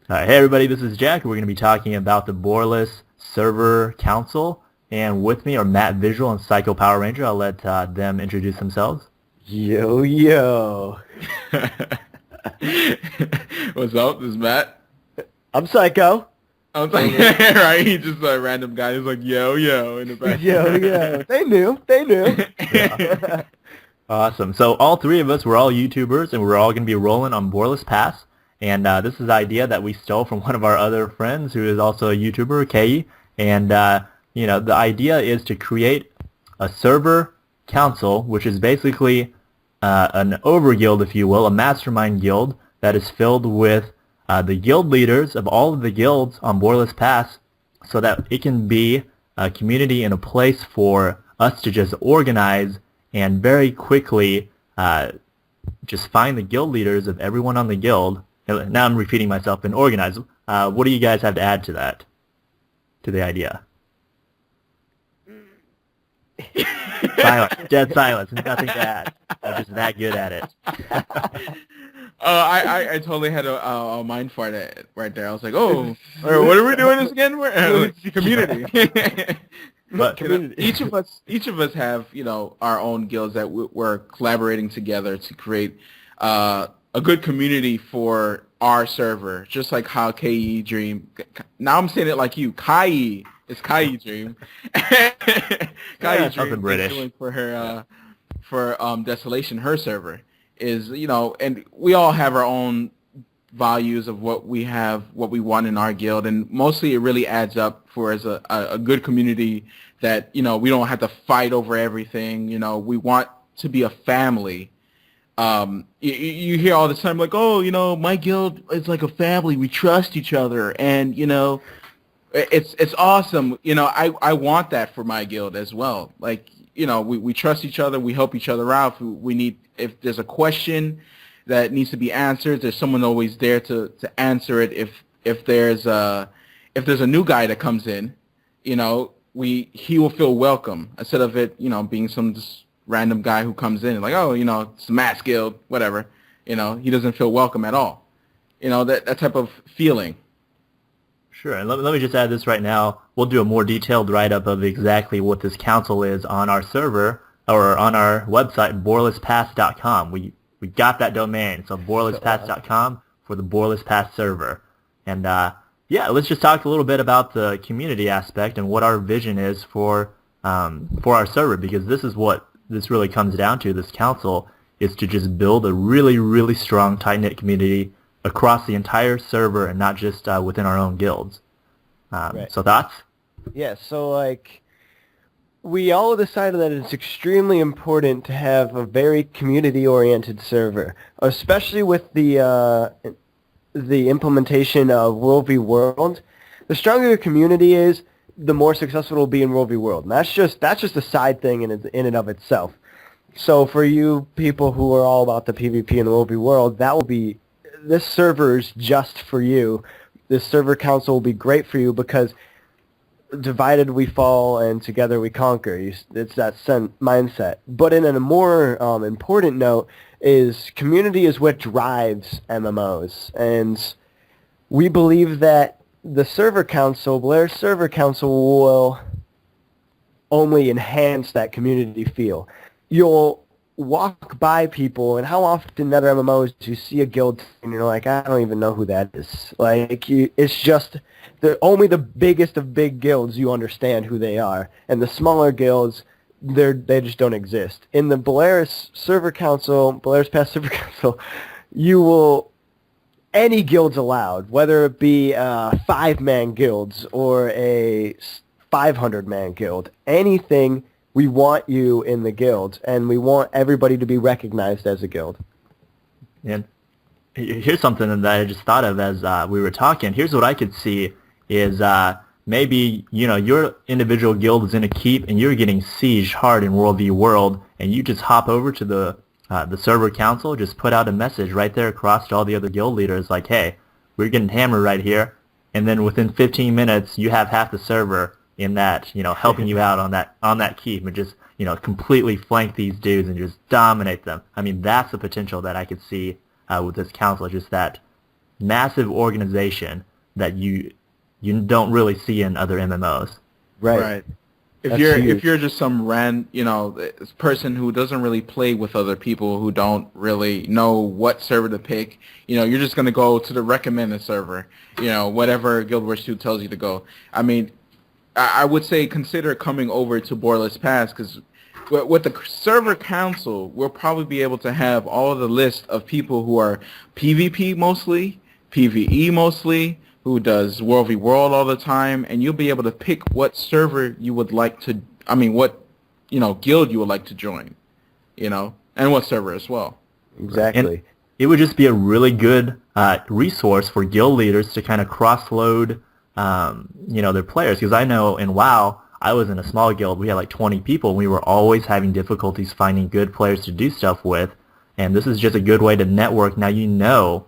Hey everybody, this is Jack. We're going to be talking about the Borlis Server Council, and with me are Matt Visual and Psycho Power Ranger. I'll let them introduce themselves. Yo, yo. What's up? This is Matt. I'm Psycho. I was like, right? He's just a random guy. He's like, yo, in the back. Yo, yo. They knew. They knew. Yeah. Awesome. So all three of us, we're all YouTubers, and we're all going to be rolling on Borlis Pass. And this is an idea that we stole from one of our other friends who is also a YouTuber, Kei. And, the idea is to create a server council, which is basically an overguild, if you will, a mastermind guild that is filled with the guild leaders of all of the guilds on Borlis Pass, so that it can be a community and a place for us to just organize and very quickly just find the guild leaders of everyone on the guild. Now I'm repeating myself, and organize. What do you guys have to add to that, to the idea? Silence. Dead silence. Nothing to add. I'm just that good at it. I totally had a mind fart right there. I was like, oh, what are we doing this again? Community. But each of us have our own guilds that we're collaborating together to create a good community for our server, just like how Kai Dream. Now I'm saying it like you, Kai. It's Kai Dream. Kai Dream British. is doing for her Desolation, her server is, and we all have our own values of what we have, what we want in our guild, and mostly it really adds up for as a good community that, we don't have to fight over everything. We want to be a family. You hear all the time like, oh, my guild is like a family. We trust each other, and it's awesome. I want that for my guild as well. Like, we trust each other. We help each other out. If there's a question that needs to be answered, there's someone always there to answer it. If there's a new guy that comes in, he will feel welcome instead of it, being some just random guy who comes in and like, oh, it's a mass guild, whatever. He doesn't feel welcome at all. That type of feeling. Sure, and let me just add this right now. We'll do a more detailed write-up of exactly what this council is on our server, or on our website, borlispass.com. We got that domain, so borlispass.com for the Borlis Pass server. And let's just talk a little bit about the community aspect and what our vision is for our server, because this is what this really comes down to. This council is to just build a really, really strong, tight-knit community across the entire server and not just within our own guilds. Right. So thoughts? Yeah, so we all decided that it's extremely important to have a very community-oriented server, especially with the implementation of World v. World. The stronger the community is, the more successful it will be in World v. World. And that's just a side thing in and of itself. So for you people who are all about the PvP and the World v. World, this server is just for you. This server council will be great for you because divided we fall and together we conquer. It's that mindset. But in a more important note is community is what drives MMOs. And we believe that the server council, Blair's server council, will only enhance that community feel. You'll walk by people, and how often in other MMOs do you see a guild and you're like, I don't even know who that is. It's just only the biggest of big guilds you understand who they are, and the smaller guilds, they just don't exist. In the Borlis server council, Borlis Pass server council, any guilds allowed, whether it be 5-man guilds or a 500-man guild, anything. We want you in the guild, and we want everybody to be recognized as a guild. And here's something that I just thought of as we were talking. Here's what I could see is maybe, your individual guild is in a keep, and you're getting sieged hard in World v. World, and you just hop over to the server council, just put out a message right there across to all the other guild leaders like, hey, we're getting hammered right here. And then within 15 minutes, you have half the server in that, helping you out on that keep, and just, completely flank these dudes and just dominate them. I mean, that's the potential that I could see with this council, just that massive organization that you don't really see in other MMOs. Right. If That's you're huge. if you're just some person who doesn't really play with other people, who don't really know what server to pick, you're just gonna go to the recommended server, whatever Guild Wars 2 tells you to go. I mean, I would say consider coming over to Borlis Pass, because with the server council, we'll probably be able to have all of the list of people who are PvP mostly, PvE mostly, who does World v World all the time, and you'll be able to pick what server you would like to, what, guild you would like to join, and what server as well. Exactly. And it would just be a really good resource for guild leaders to kind of cross-load, their players. Because I know in WoW, I was in a small guild. We had like 20 people. And we were always having difficulties finding good players to do stuff with. And this is just a good way to network. Now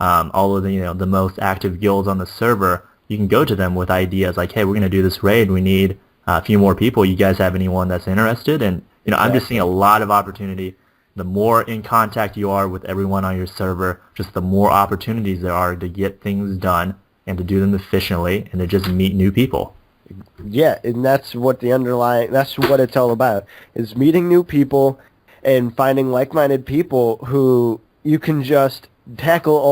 all of the most active guilds on the server. You can go to them with ideas like, hey, we're going to do this raid. We need a few more people. You guys have anyone that's interested? And I'm just seeing a lot of opportunity. The more in contact you are with everyone on your server, just the more opportunities there are to get things done and to do them efficiently and to just meet new people. Yeah, and that's what that's what it's all about, is meeting new people and finding like-minded people who you can just tackle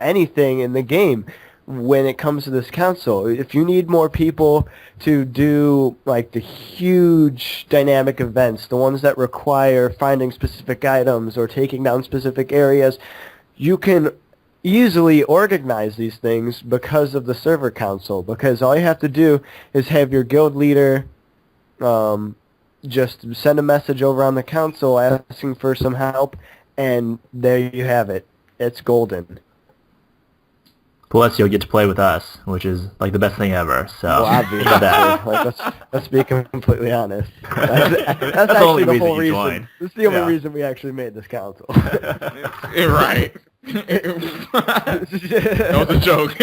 anything in the game when it comes to this council. If you need more people to do like the huge dynamic events, the ones that require finding specific items or taking down specific areas, you can easily organize these things because of the server council, because all you have to do is have your guild leader just send a message over on the council asking for some help, and there you have it. It's golden. Plus, you'll get to play with us, which is like the best thing ever. So, Well, obviously, let's be completely honest. That's the actually only the reason whole you reason. join. This is the only Yeah. reason we actually made this council. Right. That was a joke.